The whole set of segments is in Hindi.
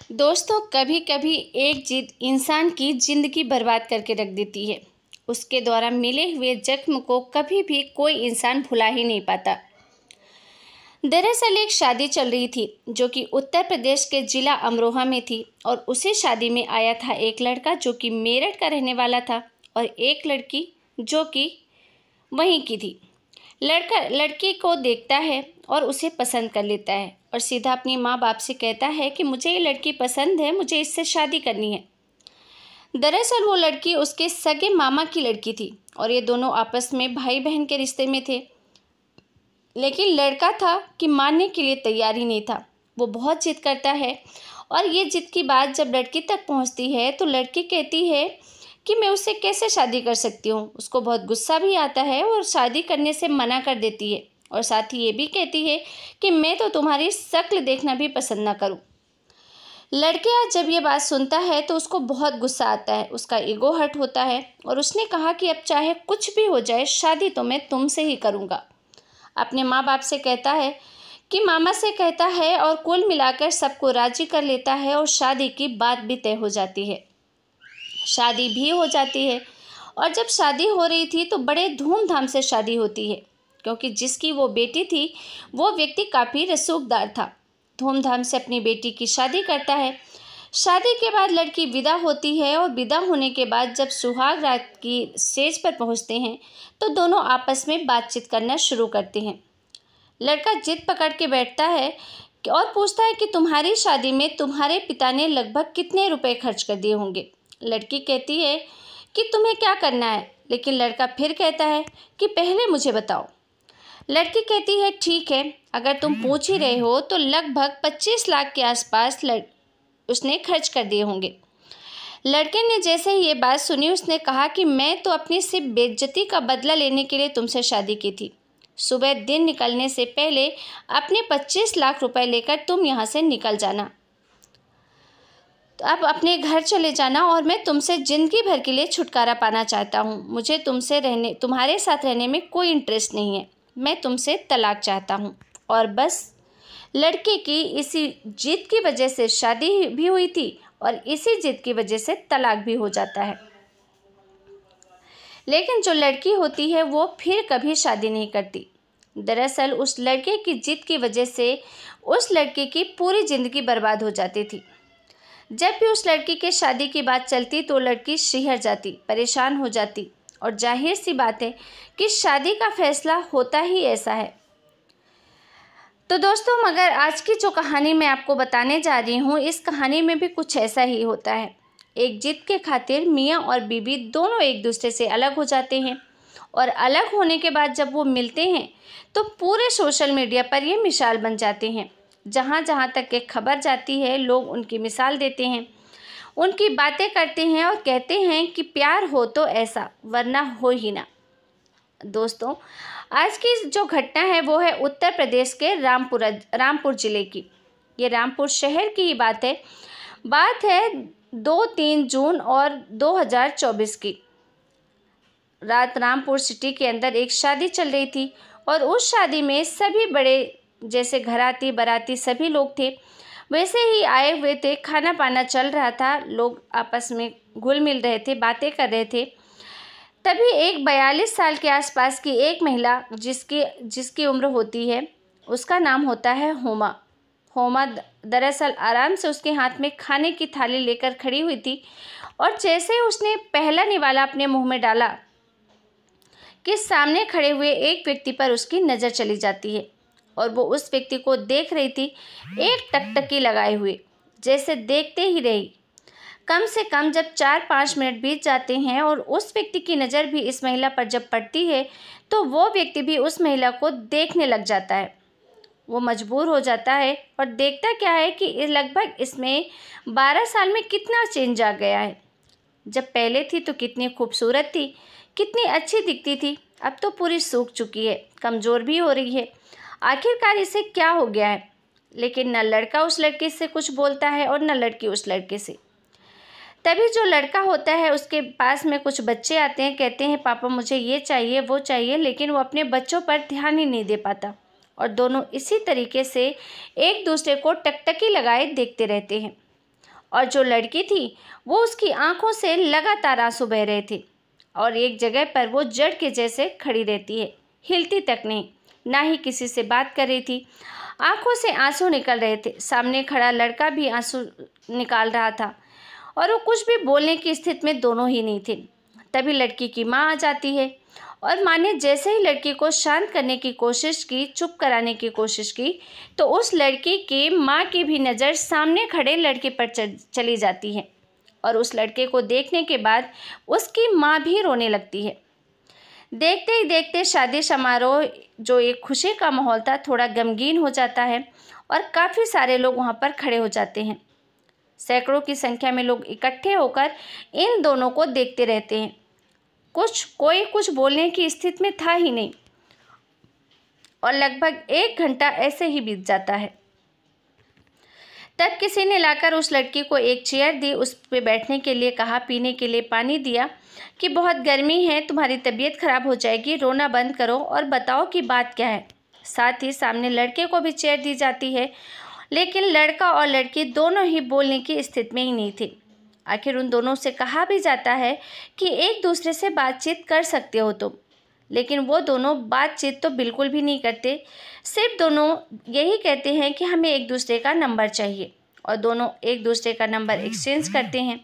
दोस्तों, कभी कभी एक जिद इंसान की ज़िंदगी बर्बाद करके रख देती है। उसके द्वारा मिले हुए जख्म को कभी भी कोई इंसान भुला ही नहीं पाता। दरअसल एक शादी चल रही थी जो कि उत्तर प्रदेश के ज़िला अमरोहा में थी और उसी शादी में आया था एक लड़का जो कि मेरठ का रहने वाला था और एक लड़की जो कि वहीं की थी। लड़का लड़की को देखता है और उसे पसंद कर लेता है और सीधा अपनी माँ बाप से कहता है कि मुझे ये लड़की पसंद है, मुझे इससे शादी करनी है। दरअसल वो लड़की उसके सगे मामा की लड़की थी और ये दोनों आपस में भाई बहन के रिश्ते में थे। लेकिन लड़का था कि मानने के लिए तैयार ही नहीं था। वो बहुत जिद करता है और ये जिद की बात जब लड़की तक पहुंचती है तो लड़की कहती है कि मैं उससे कैसे शादी कर सकती हूँ। उसको बहुत गुस्सा भी आता है और शादी करने से मना कर देती है और साथ ही ये भी कहती है कि मैं तो तुम्हारी शक्ल देखना भी पसंद ना करूँ। लड़का जब ये बात सुनता है तो उसको बहुत गुस्सा आता है, उसका ईगो हर्ट होता है और उसने कहा कि अब चाहे कुछ भी हो जाए, शादी तो मैं तुमसे ही करूँगा। अपने माँ बाप से कहता है कि मामा से कहता है और कुल मिलाकर सबको राजी कर लेता है और शादी की बात भी तय हो जाती है। शादी भी हो जाती है और जब शादी हो रही थी तो बड़े धूमधाम से शादी होती है क्योंकि जिसकी वो बेटी थी वो व्यक्ति काफ़ी रसूखदार था। धूमधाम से अपनी बेटी की शादी करता है। शादी के बाद लड़की विदा होती है और विदा होने के बाद जब सुहाग रात की स्टेज पर पहुंचते हैं तो दोनों आपस में बातचीत करना शुरू करते हैं। लड़का जिद पकड़ के बैठता है और पूछता है कि तुम्हारी शादी में तुम्हारे पिता ने लगभग कितने रुपए खर्च कर दिए होंगे। लड़की कहती है कि तुम्हें क्या करना है, लेकिन लड़का फिर कहता है कि पहले मुझे बताओ। लड़की कहती है ठीक है, अगर तुम पूछ ही रहे हो तो लगभग 25 लाख के आसपास उसने खर्च कर दिए होंगे। लड़के ने जैसे ही ये बात सुनी उसने कहा कि मैं तो अपनी सिर्फ बेइज्जती का बदला लेने के लिए तुमसे शादी की थी। सुबह दिन निकलने से पहले अपने 25 लाख रुपए लेकर तुम यहाँ से निकल जाना। तो अब अपने घर चले जाना और मैं तुमसे ज़िंदगी भर के लिए छुटकारा पाना चाहता हूँ। मुझे तुम्हारे साथ रहने में कोई इंटरेस्ट नहीं है। मैं तुमसे तलाक चाहता हूँ। और बस लड़के की इसी जिद की वजह से शादी भी हुई थी और इसी जिद की वजह से तलाक भी हो जाता है। लेकिन जो लड़की होती है वो फिर कभी शादी नहीं करती। दरअसल उस लड़के की जिद की वजह से उस लड़के की पूरी ज़िंदगी बर्बाद हो जाती थी। जब भी उस लड़की के शादी की बात चलती तो लड़की शिहर जाती, परेशान हो जाती और जाहिर सी बात है कि शादी का फैसला होता ही ऐसा है। तो दोस्तों, मगर आज की जो कहानी मैं आपको बताने जा रही हूँ, इस कहानी में भी कुछ ऐसा ही होता है। एक जिद के खातिर मियाँ और बीवी दोनों एक दूसरे से अलग हो जाते हैं और अलग होने के बाद जब वो मिलते हैं तो पूरे सोशल मीडिया पर ये मिसाल बन जाते हैं। जहाँ जहाँ तक एक खबर जाती है लोग उनकी मिसाल देते हैं, उनकी बातें करते हैं और कहते हैं कि प्यार हो तो ऐसा, वरना हो ही ना। दोस्तों, आज की जो घटना है वो है उत्तर प्रदेश के रामपुर ज़िले की। ये रामपुर शहर की ही बात है 2-3 जून और 2024 की रात रामपुर सिटी के अंदर एक शादी चल रही थी और उस शादी में सभी बड़े जैसे घराती बाराती सभी लोग थे वैसे ही आए हुए थे। खाना पाना चल रहा था, लोग आपस में घुल मिल रहे थे, बातें कर रहे थे। तभी एक 42 साल के आसपास की एक महिला जिसकी उम्र होती है, उसका नाम होता है होमा दरअसल आराम से उसके हाथ में खाने की थाली लेकर खड़ी हुई थी और जैसे ही उसने पहला निवाला अपने मुंह में डाला कि सामने खड़े हुए एक व्यक्ति पर उसकी नज़र चली जाती है और वो उस व्यक्ति को देख रही थी एक टकटकी लगाए हुए, जैसे देखते ही रही। कम से कम जब 4-5 मिनट बीत जाते हैं और उस व्यक्ति की नज़र भी इस महिला पर जब पड़ती है तो वो व्यक्ति भी उस महिला को देखने लग जाता है। वो मजबूर हो जाता है और देखता क्या है कि लगभग इसमें 12 साल में कितना चेंज आ गया है। जब पहले थी तो कितनी खूबसूरत थी, कितनी अच्छी दिखती थी, अब तो पूरी सूख चुकी है, कमज़ोर भी हो रही है। आखिरकार इसे क्या हो गया है? लेकिन न लड़का उस लड़के से कुछ बोलता है और न लड़की उस लड़के से। तभी जो लड़का होता है उसके पास में कुछ बच्चे आते हैं, कहते हैं पापा मुझे ये चाहिए वो चाहिए, लेकिन वो अपने बच्चों पर ध्यान ही नहीं दे पाता और दोनों इसी तरीके से एक दूसरे को टकटकी लगाए देखते रहते हैं। और जो लड़की थी वो उसकी आंखों से लगातार आंसू बह रहे थे और एक जगह पर वो जड़ के जैसे खड़ी रहती है, हिलती तक नहीं, ना ही किसी से बात कर रही थी। आंखों से आंसू निकल रहे थे। सामने खड़ा लड़का भी आंसू निकाल रहा था और वो कुछ भी बोलने की स्थिति में दोनों ही नहीं थे। तभी लड़की की माँ आ जाती है और माँ ने जैसे ही लड़की को शांत करने की कोशिश की, चुप कराने की कोशिश की, तो उस लड़की की माँ की भी नज़र सामने खड़े लड़के पर चली जाती है और उस लड़के को देखने के बाद उसकी माँ भी रोने लगती है। देखते ही देखते शादी समारोह, जो एक खुशी का माहौल था, थोड़ा गमगीन हो जाता है और काफ़ी सारे लोग वहाँ पर खड़े हो जाते हैं। सैकड़ों की संख्या में लोग इकट्ठे होकर इन दोनों को देखते रहते हैं। कोई कुछ बोलने की स्थिति में था ही नहीं और लगभग 1 घंटा ऐसे ही बीत जाता है। तब किसी ने लाकर उस लड़की को एक चेयर दी, उस पे बैठने के लिए कहा, पीने के लिए पानी दिया कि बहुत गर्मी है, तुम्हारी तबीयत खराब हो जाएगी, रोना बंद करो और बताओ कि बात क्या है। साथ ही सामने लड़के को भी चेयर दी जाती है, लेकिन लड़का और लड़की दोनों ही बोलने की स्थिति में ही नहीं थे। आखिर उन दोनों से कहा भी जाता है कि एक दूसरे से बातचीत कर सकते हो तुम, लेकिन वो दोनों बातचीत तो बिल्कुल भी नहीं करते। सिर्फ दोनों यही कहते हैं कि हमें एक दूसरे का नंबर चाहिए और दोनों एक दूसरे का नंबर एक्सचेंज करते हैं।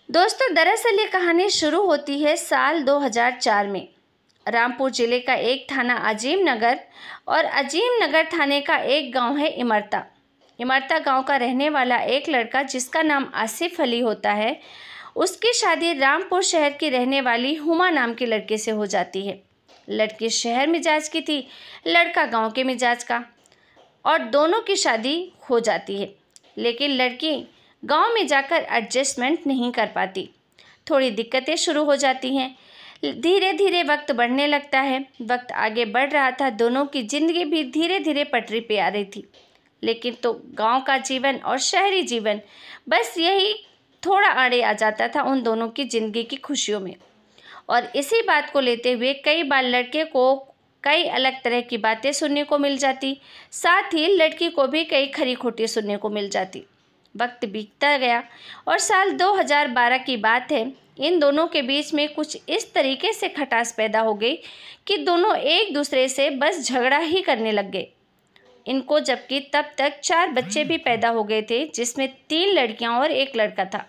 दोस्तों, दरअसल ये कहानी शुरू होती है साल 2004 में। रामपुर जिले का एक थाना अजीम नगर और अजीम नगर थाने का एक गांव है इमरता। इमरता गांव का रहने वाला एक लड़का जिसका नाम आसिफ अली होता है, उसकी शादी रामपुर शहर की रहने वाली हुमा नाम के लड़के से हो जाती है। लड़की शहर मिजाज की थी, लड़का गांव के मिजाज का, और दोनों की शादी हो जाती है। लेकिन लड़की गांव में जाकर एडजस्टमेंट नहीं कर पाती, थोड़ी दिक्कतें शुरू हो जाती हैं। धीरे धीरे वक्त बढ़ने लगता है। वक्त आगे बढ़ रहा था, दोनों की ज़िंदगी भी धीरे धीरे पटरी पे आ रही थी। लेकिन तो गांव का जीवन और शहरी जीवन, बस यही थोड़ा आड़े आ जाता था उन दोनों की ज़िंदगी की खुशियों में। और इसी बात को लेते हुए कई बार लड़के को कई अलग तरह की बातें सुनने को मिल जाती, साथ ही लड़की को भी कई खरी खोटी सुनने को मिल जाती। वक्त बीतता गया और साल 2012 की बात है। इन दोनों के बीच में कुछ इस तरीके से खटास पैदा हो गई कि दोनों एक दूसरे से बस झगड़ा ही करने लग गए। इनको जबकि तब तक 4 बच्चे भी पैदा हो गए थे, जिसमें 3 लड़कियां और 1 लड़का था।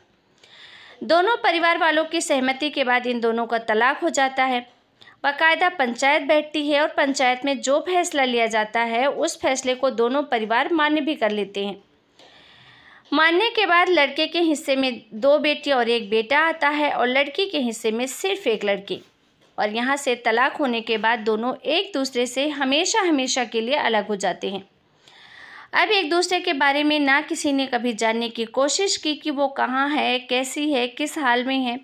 दोनों परिवार वालों की सहमति के बाद इन दोनों का तलाक हो जाता है। बाकायदा पंचायत बैठती है और पंचायत में जो फैसला लिया जाता है उस फैसले को दोनों परिवार मान्य भी कर लेते हैं। मानने के बाद लड़के के हिस्से में 2 बेटी और 1 बेटा आता है और लड़की के हिस्से में सिर्फ 1 लड़की। और यहाँ से तलाक होने के बाद दोनों एक दूसरे से हमेशा हमेशा के लिए अलग हो जाते हैं। अब एक दूसरे के बारे में ना किसी ने कभी जानने की कोशिश की कि वो कहाँ है, कैसी है, किस हाल में है।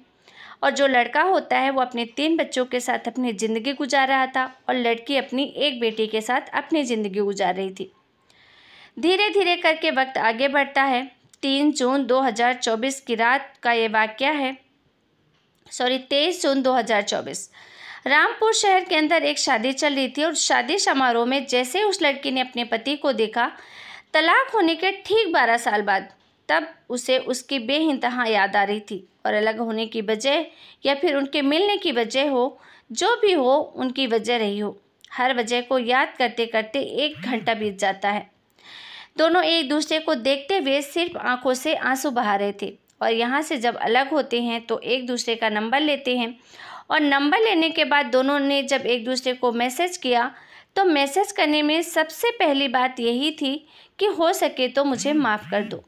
और जो लड़का होता है वो अपने 3 बच्चों के साथ अपनी ज़िंदगी गुजार रहा था और लड़की अपनी 1 बेटी के साथ अपनी ज़िंदगी गुजार रही थी। धीरे धीरे करके वक्त आगे बढ़ता है। 3 जून 2024 की रात का ये वाक़या है, 23 जून 2024। रामपुर शहर के अंदर एक शादी चल रही थी और शादी समारोह में जैसे उस लड़की ने अपने पति को देखा, तलाक होने के ठीक 12 साल बाद, तब उसे उसकी बेइंतहा याद आ रही थी। और अलग होने की वजह या फिर उनके मिलने की वजह हो, जो भी हो, उनकी वजह रही हो, हर वजह को याद करते करते 1 घंटा बीत जाता है। दोनों एक दूसरे को देखते हुए सिर्फ आंखों से आंसू बहा रहे थे। और यहाँ से जब अलग होते हैं तो एक दूसरे का नंबर लेते हैं और नंबर लेने के बाद दोनों ने जब एक दूसरे को मैसेज किया तो मैसेज करने में सबसे पहली बात यही थी कि हो सके तो मुझे माफ़ कर दो।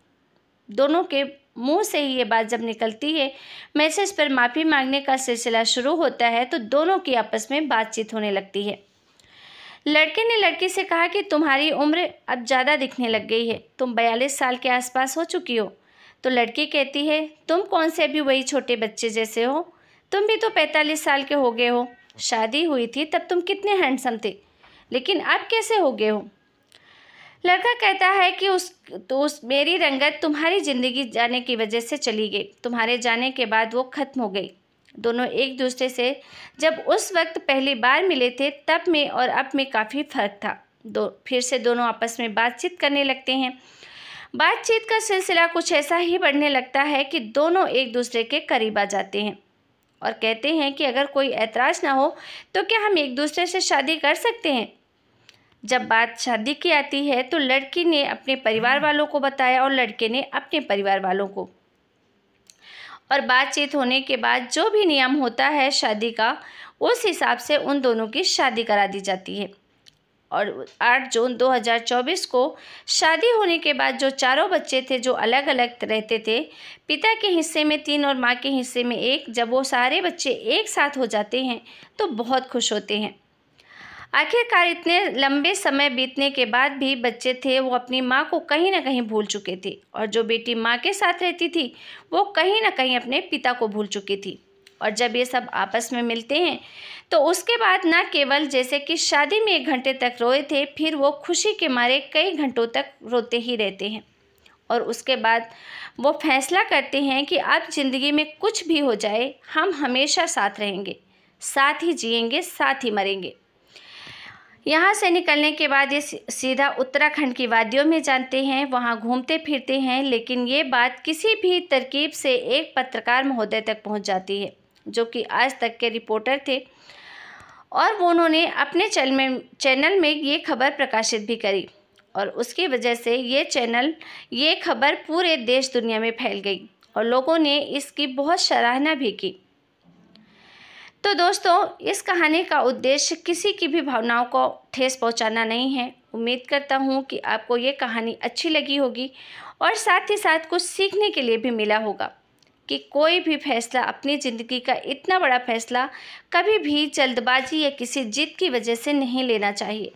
दोनों के मुंह से ही ये बात जब निकलती है, मैसेज पर माफ़ी मांगने का सिलसिला शुरू होता है, तो दोनों की आपस में बातचीत होने लगती है। लड़के ने लड़की से कहा कि तुम्हारी उम्र अब ज़्यादा दिखने लग गई है, तुम 42 साल के आसपास हो चुकी हो। तो लड़की कहती है, तुम कौन से अभी वही छोटे बच्चे जैसे हो, तुम भी तो 45 साल के हो गए हो। शादी हुई थी तब तुम कितने हैंडसम थे, लेकिन अब कैसे हो गए हो। लड़का कहता है कि मेरी रंगत तुम्हारी ज़िंदगी जाने की वजह से चली गई, तुम्हारे जाने के बाद वो ख़त्म हो गई। दोनों एक दूसरे से जब उस वक्त पहली बार मिले थे तब में और अब में काफ़ी फ़र्क था। फिर से दोनों आपस में बातचीत करने लगते हैं। बातचीत का सिलसिला कुछ ऐसा ही बढ़ने लगता है कि दोनों एक दूसरे के करीब आ जाते हैं और कहते हैं कि अगर कोई ऐतराज़ ना हो तो क्या हम एक दूसरे से शादी कर सकते हैं। जब बात शादी की आती है तो लड़की ने अपने परिवार वालों को बताया और लड़के ने अपने परिवार वालों को, और बातचीत होने के बाद जो भी नियम होता है शादी का, उस हिसाब से उन दोनों की शादी करा दी जाती है। और 8 जून 2024 को शादी होने के बाद जो चारों बच्चे थे जो अलग अलग रहते थे, पिता के हिस्से में 3 और माँ के हिस्से में 1, जब वो सारे बच्चे एक साथ हो जाते हैं तो बहुत खुश होते हैं। आखिरकार इतने लंबे समय बीतने के बाद भी बच्चे थे वो अपनी माँ को कहीं ना कहीं भूल चुके थे, और जो बेटी माँ के साथ रहती थी वो कहीं ना कहीं अपने पिता को भूल चुकी थी। और जब ये सब आपस में मिलते हैं तो उसके बाद ना केवल जैसे कि शादी में 1 घंटे तक रोए थे, फिर वो खुशी के मारे कई घंटों तक रोते ही रहते हैं। और उसके बाद वो फैसला करते हैं कि अब ज़िंदगी में कुछ भी हो जाए हम हमेशा साथ रहेंगे, साथ ही जिएंगे, साथ ही मरेंगे। यहाँ से निकलने के बाद ये सीधा उत्तराखंड की वादियों में जानते हैं, वहाँ घूमते फिरते हैं। लेकिन ये बात किसी भी तरकीब से एक पत्रकार महोदय तक पहुँच जाती है जो कि आज तक के रिपोर्टर थे, और वो उन्होंने अपने चैनल में ये खबर प्रकाशित भी करी, और उसकी वजह से ये खबर पूरे देश दुनिया में फैल गई और लोगों ने इसकी बहुत सराहना भी की। तो दोस्तों, इस कहानी का उद्देश्य किसी की भी भावनाओं को ठेस पहुंचाना नहीं है। उम्मीद करता हूं कि आपको ये कहानी अच्छी लगी होगी और साथ ही साथ कुछ सीखने के लिए भी मिला होगा कि कोई भी फैसला, अपनी ज़िंदगी का इतना बड़ा फैसला, कभी भी जल्दबाजी या किसी जिद की वजह से नहीं लेना चाहिए।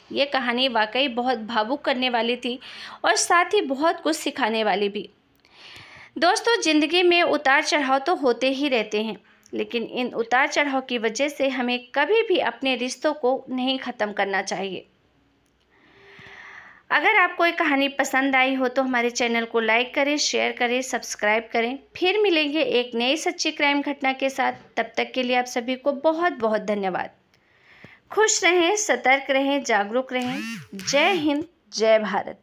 ये कहानी वाकई बहुत भावुक करने वाली थी और साथ ही बहुत कुछ सिखाने वाली भी। दोस्तों, ज़िंदगी में उतार चढ़ाव तो होते ही रहते हैं, लेकिन इन उतार चढ़ाव की वजह से हमें कभी भी अपने रिश्तों को नहीं ख़त्म करना चाहिए। अगर आपको ये कहानी पसंद आई हो तो हमारे चैनल को लाइक करें, शेयर करें, सब्सक्राइब करें। फिर मिलेंगे एक नई सच्ची क्राइम घटना के साथ। तब तक के लिए आप सभी को बहुत बहुत धन्यवाद। खुश रहें, सतर्क रहें, जागरूक रहें। जय हिंद, जय भारत।